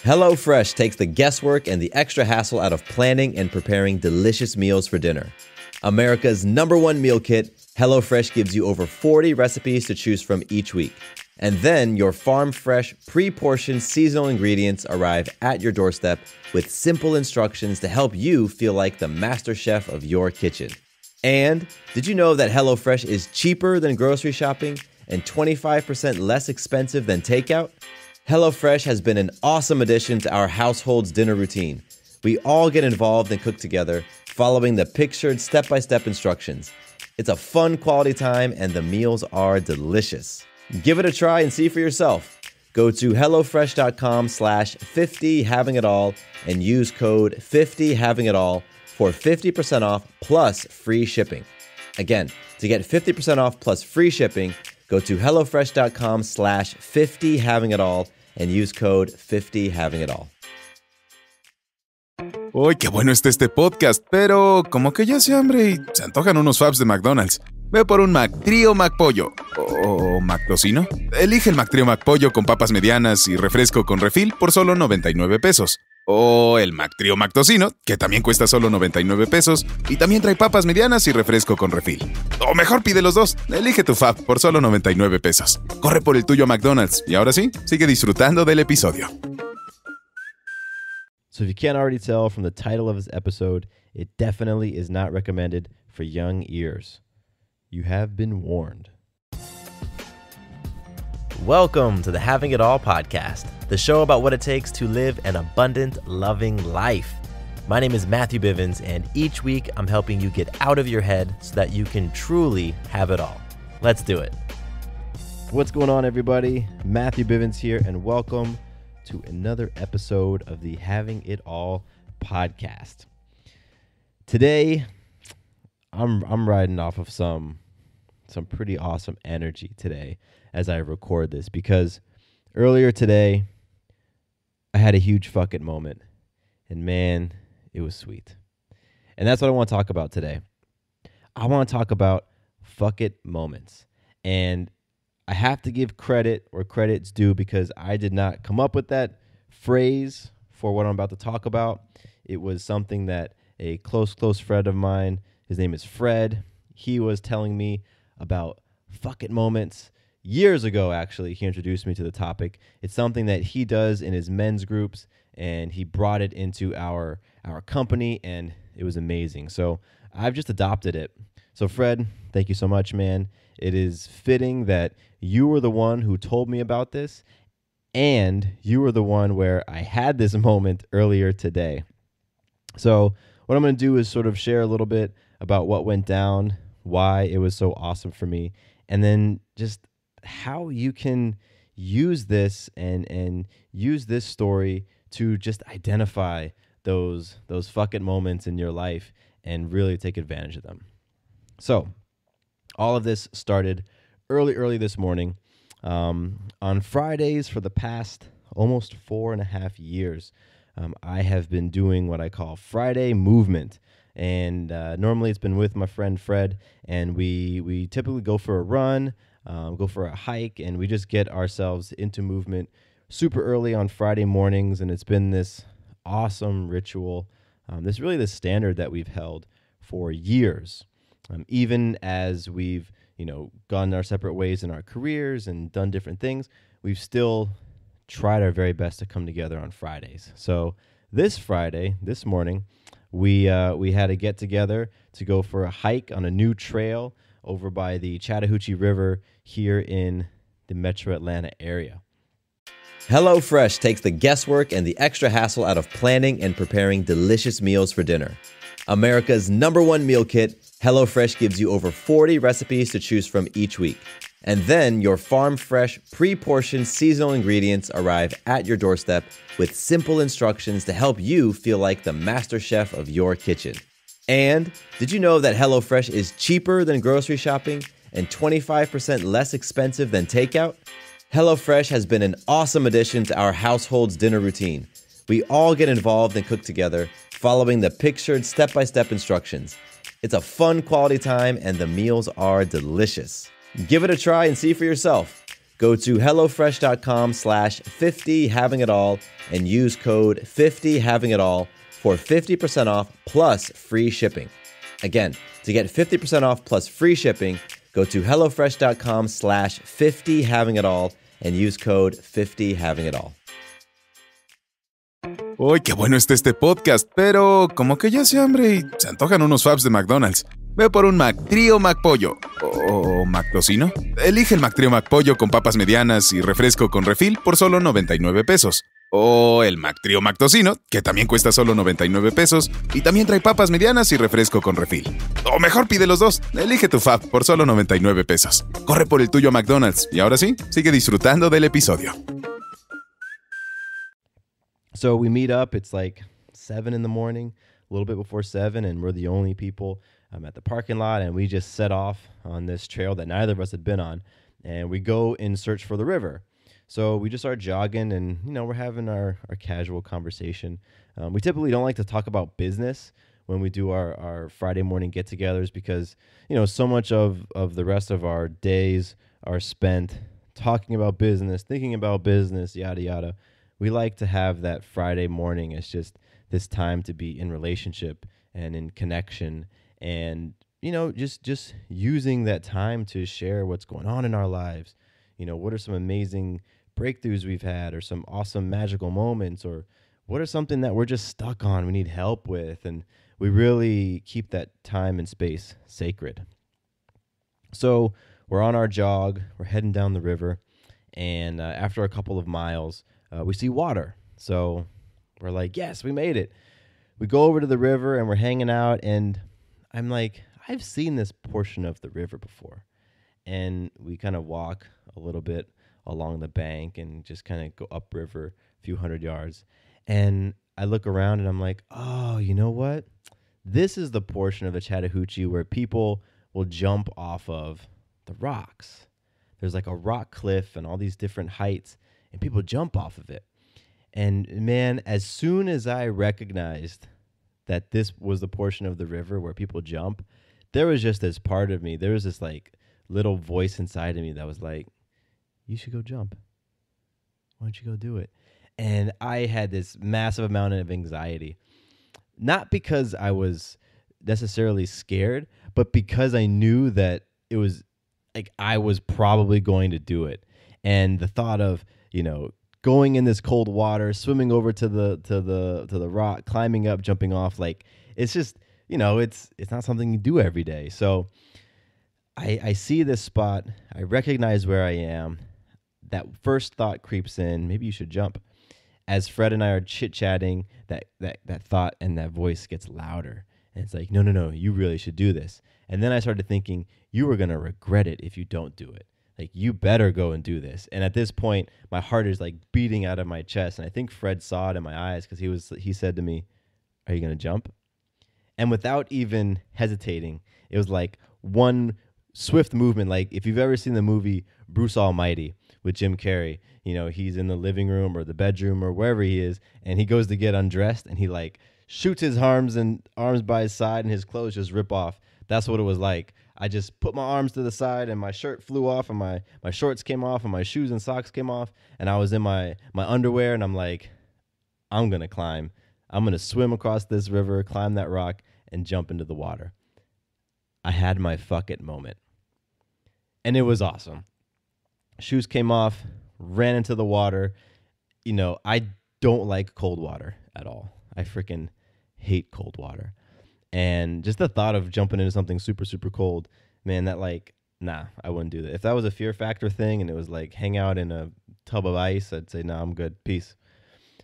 HelloFresh takes the guesswork and the extra hassle out of planning and preparing delicious meals for dinner. America's #1 meal kit, HelloFresh gives you over 40 recipes to choose from each week. And then your farm-fresh, pre-portioned seasonal ingredients arrive at your doorstep with simple instructions to help you feel like the master chef of your kitchen. And did you know that HelloFresh is cheaper than grocery shopping and 25% less expensive than takeout? HelloFresh has been an awesome addition to our household's dinner routine. We all get involved and cook together, following the pictured step-by-step instructions. It's a fun quality time and the meals are delicious. Give it a try and see for yourself. Go to HelloFresh.com/50havingitall and use code 50havingitall for 50% off plus free shipping. Again, to get 50% off plus free shipping, go to HelloFresh.com/50havingitall and use code 50havingitall. Uy, qué bueno está este podcast, pero como que ya hace hambre y se antojan unos faps de McDonald's. Ve por un McTrío McPollo. ¿O McTocino? Elige el McTrío McPollo con papas medianas y refresco con refill por solo 99 pesos. O el McTrío McTocino, que también cuesta solo 99 pesos y también trae papas medianas y refresco con refill. O mejor pide los dos. Elige tu fab por solo 99 pesos. Corre por el tuyo a McDonald's. Y ahora sí, sigue disfrutando del episodio. So if you can't already tell from the title of this episode, it definitely is not recommended for young ears. You have been warned. Welcome to the Having It All podcast, the show about what it takes to live an abundant, loving life. My name is Matthew Bivens, and each week I'm helping you get out of your head so that you can truly have it all. Let's do it. What's going on, everybody? Matthew Bivens here, and welcome to another episode of the Having It All podcast. Today, I'm riding off of some pretty awesome energy today as I record this, because earlier today I had a huge fuck it moment, and man, it was sweet. And that's what I want to talk about today. I want to talk about fuck it moments. And I have to give credit where credit's due, because I did not come up with that phrase for what I'm about to talk about. It was something that a close friend of mine, his name is Fred, he was telling me about fuck it moments years ago. Actually, he introduced me to the topic. It's something that he does in his men's groups, and he brought it into our company, and it was amazing. So I've just adopted it. So Fred, thank you so much, man. It is fitting that you were the one who told me about this, and you were the one where I had this moment earlier today. So what I'm going to do is sort of share a little bit about what went down, why it was so awesome for me, and then just how you can use this and use this story to just identify those fuck it moments in your life and really take advantage of them. So all of this started early this morning. On Fridays for the past almost 4.5 years, I have been doing what I call Friday movement. And normally it's been with my friend Fred, and we typically go for a run, go for a hike, and we just get ourselves into movement super early on Friday mornings. And it's been this awesome ritual, this standard that we've held for years. Even as we've, gone our separate ways in our careers and done different things, we've still tried our very best to come together on Fridays. So this Friday, this morning, we had a get together to go for a hike on a new trail over by the Chattahoochee River here in the Metro Atlanta area. HelloFresh takes the guesswork and the extra hassle out of planning and preparing delicious meals for dinner. America's #1 meal kit, HelloFresh gives you over 40 recipes to choose from each week. And then your farm-fresh, pre-portioned seasonal ingredients arrive at your doorstep with simple instructions to help you feel like the master chef of your kitchen. And did you know that HelloFresh is cheaper than grocery shopping and 25% less expensive than takeout? HelloFresh has been an awesome addition to our household's dinner routine. We all get involved and cook together, following the pictured step-by-step instructions. It's a fun quality time and the meals are delicious. Give it a try and see for yourself. Go to HelloFresh.com/50havingitall and use code 50havingitall for 50% off plus free shipping. Again, to get 50% off plus free shipping, go to HelloFresh.com/50havingitall and use code 50havingitall. Uy, qué bueno está este podcast, pero como que ya hace hambre y se antojan unos faps de McDonald's. Ve por un McTrío McPollo. ¿O McTocino? Elige el McTrío McPollo con papas medianas y refresco con refill por solo 99 pesos. O el McTrío McTocino, que también cuesta solo 99 pesos y también trae papas medianas y refresco con refill. O mejor pide los dos. Elige tu fab por solo 99 pesos. Corre por el tuyo a McDonald's. Y ahora sí, sigue disfrutando del episodio. So we meet up. It's like 7 in the morning, a little bit before 7, and we're the only people at the parking lot. And we just set off on this trail that neither of us had been on, and we go in search for the river. So we just start jogging, and we're having our casual conversation. We typically don't like to talk about business when we do our Friday morning get-togethers because so much of the rest of our days are spent talking about business, thinking about business, yada yada. We like to have that Friday morning as just this time to be in relationship and in connection and, just using that time to share what's going on in our lives. What are some amazing breakthroughs we've had or some awesome magical moments, or what are something that we're just stuck on, we need help with, and we really keep that time and space sacred. So we're on our jog, we're heading down the river, and after a couple of miles, we see water. So we're like, yes, we made it. We go over to the river and we're hanging out, and I'm like, I've seen this portion of the river before. And we kind of walk a little bit along the bank and just kind of go upriver a few hundred yards. And I look around and I'm like, oh, you know what? This is the portion of the Chattahoochee where people will jump off of the rocks. There's like a rock cliff and all these different heights, and people jump off of it. And man, as soon as I recognized that this was the portion of the river where people jump, there was just this part of me, there was this like little voice inside of me that was like, you should go jump. Why don't you go do it? And I had this massive amount of anxiety, not because I was necessarily scared, but because I knew that it was like I was probably going to do it. And the thought of, going in this cold water, swimming over to the rock, climbing up, jumping off, like it's just, it's not something you do every day. So I see this spot, I recognize where I am. That first thought creeps in, maybe you should jump. As Fred and I are chit-chatting, that thought and that voice gets louder. And it's like, no, you really should do this. And then I started thinking, you are going to regret it if you don't do it. Like, you better go and do this. And at this point, my heart is like beating out of my chest. And I think Fred saw it in my eyes because he said to me, are you going to jump? And without even hesitating, it was like one swift movement. Like if you've ever seen the movie Bruce Almighty with Jim Carrey, he's in the living room or the bedroom or wherever he is, and he goes to get undressed and he like shoots his arms by his side and his clothes just rip off. That's what it was like. I just put my arms to the side and my shirt flew off and my shorts came off and my shoes and socks came off, and I was in my underwear, and I'm like, I'm going to climb. I'm going to swim across this river, climb that rock, and jump into the water. I had my fuck it moment. And it was awesome. Shoes came off, ran into the water. I don't like cold water at all. I freaking hate cold water. And just the thought of jumping into something super, super cold, man, that like, nah, I wouldn't do that. If that was a fear factor thing and it was like hang out in a tub of ice, I'd say, nah, I'm good. Peace.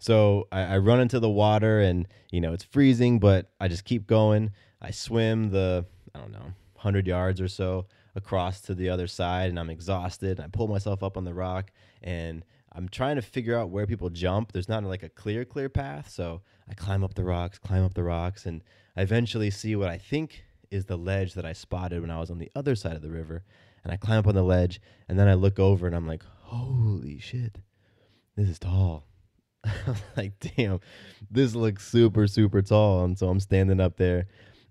So I run into the water and, it's freezing, but I just keep going. I swim 100 yards or so across to the other side, and I'm exhausted. I pull myself up on the rock, and I'm trying to figure out where people jump. There's not like a clear path, so I climb up the rocks, and I eventually see what I think is the ledge that I spotted when I was on the other side of the river. And I climb up on the ledge, and then I look over, and I'm like, holy shit, this is tall. I'm like, damn, this looks super, super tall. And so I'm standing up there,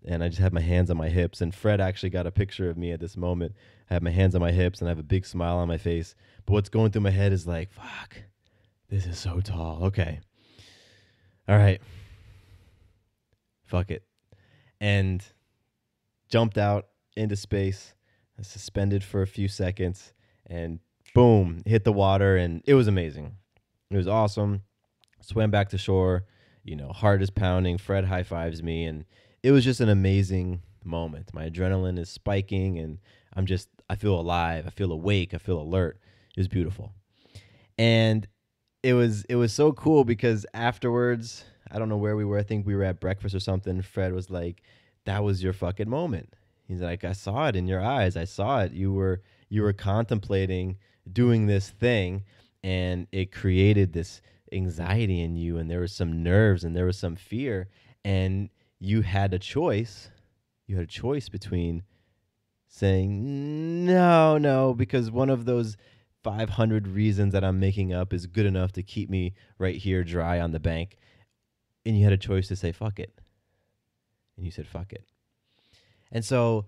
and I just had my hands on my hips. And Fred actually got a picture of me at this moment. I have my hands on my hips and I have a big smile on my face. But what's going through my head is like, fuck, this is so tall. Okay. All right. Fuck it. And jumped out into space, suspended for a few seconds, and boom, hit the water. And it was amazing. It was awesome. Swam back to shore, heart is pounding. Fred high fives me, and it was just an amazing moment. My adrenaline is spiking, and I feel alive. I feel awake. I feel alert. It was beautiful. And it was so cool because afterwards, I don't know where we were. I think we were at breakfast or something. Fred was like, that was your fucking moment. He's like, I saw it in your eyes. I saw it. You were contemplating doing this thing, and it created this anxiety in you, and there was some nerves and there was some fear, and you had a choice. You had a choice between saying no, because one of those 500 reasons that I'm making up is good enough to keep me right here dry on the bank. And you had a choice to say fuck it. And you said fuck it. And so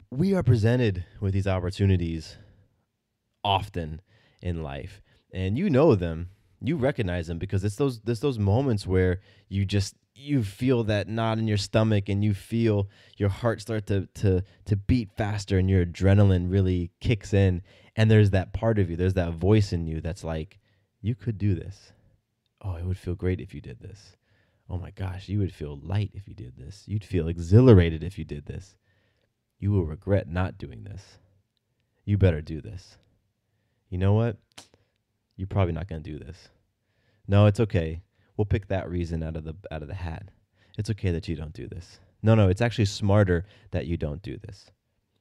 we are presented with these opportunities often in life, and you know them. You recognize them because it's those moments where you feel that knot in your stomach, and you feel your heart start to beat faster, and your adrenaline really kicks in. And there's that part of you, there's that voice in you that's like, you could do this. Oh, it would feel great if you did this. Oh my gosh, you would feel light if you did this. You'd feel exhilarated if you did this. You will regret not doing this. You better do this. You know what? You're probably not going to do this. No, it's okay. We'll pick that reason out of the hat. It's okay that you don't do this. No, it's actually smarter that you don't do this.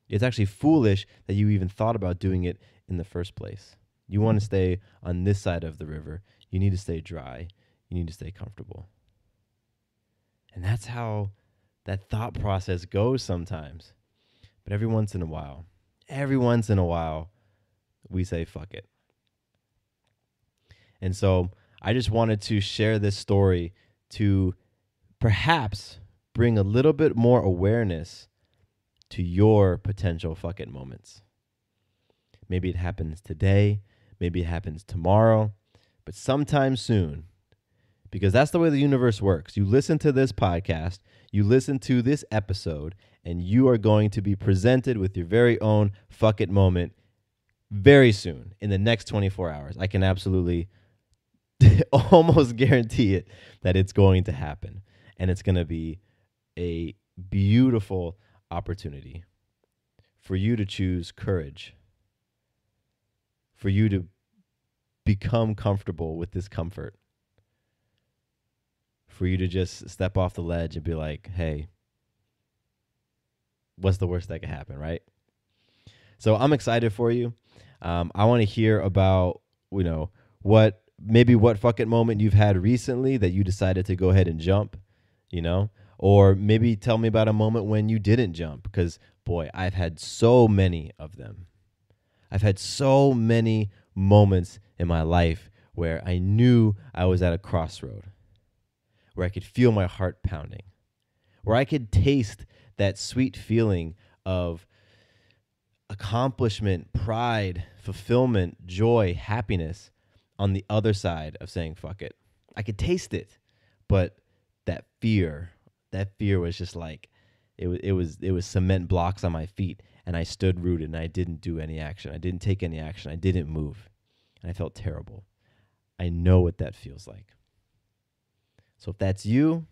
It's actually foolish that you even thought about doing it in the first place. You want to stay on this side of the river. You need to stay dry. You need to stay comfortable. And that's how that thought process goes sometimes. But every once in a while, we say fuck it. And so I just wanted to share this story to perhaps bring a little bit more awareness to your potential fuck it moments. Maybe it happens today, maybe it happens tomorrow, but sometime soon, because that's the way the universe works. You listen to this podcast, you listen to this episode, and you are going to be presented with your very own fuck it moment very soon, in the next 24 hours. I can absolutely almost guarantee it that it's going to happen. And it's going to be a beautiful opportunity for you to choose courage, for you to become comfortable with discomfort, for you to just step off the ledge and be like, hey, what's the worst that could happen, right? So I'm excited for you. I want to hear about, what fuck it moment you've had recently that you decided to go ahead and jump, or maybe tell me about a moment when you didn't jump, because boy, I've had so many of them. I've had so many moments in my life where I knew I was at a crossroad, where I could feel my heart pounding, where I could taste that sweet feeling of accomplishment, pride, fulfillment, joy, happiness on the other side of saying fuck it. I could taste it, but that fear was just like, it was cement blocks on my feet, and I stood rooted, and I didn't do any action. I didn't take any action. I didn't move, and I felt terrible. I know what that feels like. So if that's you,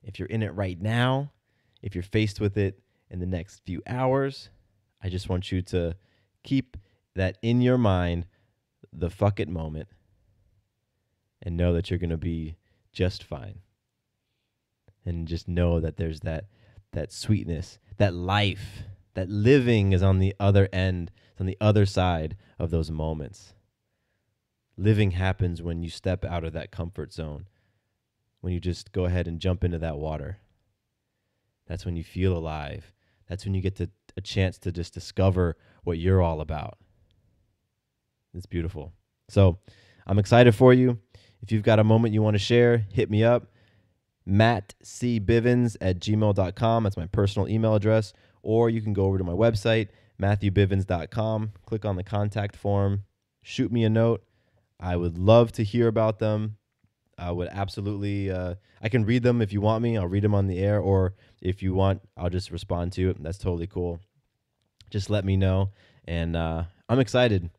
if you're in it right now, if you're faced with it in the next few hours, I just want you to keep that in your mind, the fuck it moment, and know that you're going to be just fine. And just know that there's that sweetness, that life, that living is on the other end, on the other side of those moments. Living happens when you step out of that comfort zone, when you just go ahead and jump into that water. That's when you feel alive. That's when you get a chance to just discover what you're all about. It's beautiful. So I'm excited for you. If you've got a moment you want to share, hit me up. mattcbivens@gmail.com. That's my personal email address. Or you can go over to my website, matthewbivens.com, click on the contact form, shoot me a note. I would love to hear about them. I would absolutely, I can read them if you want me. I'll read them on the air, or if you want, I'll just respond to it. That's totally cool. Just let me know. And I'm excited.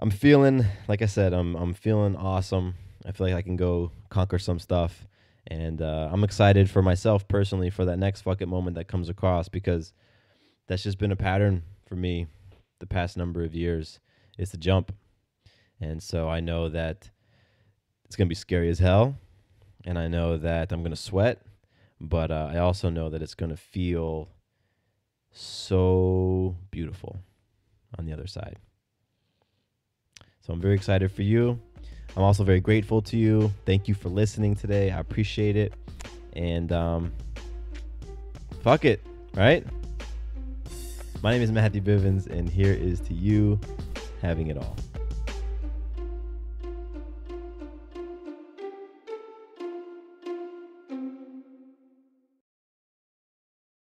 I'm feeling, like I said, I'm feeling awesome. I feel like I can go conquer some stuff. And I'm excited for myself personally for that next fuck it moment that comes across, because that's just been a pattern for me the past number of years. It's the jump. And so I know that it's going to be scary as hell, and I know that I'm going to sweat, but I also know that it's going to feel so beautiful on the other side. So I'm very excited for you. I'm also very grateful to you. Thank you for listening today. I appreciate it. And fuck it, right? My name is Matthew Bivens, and here is to you having it all.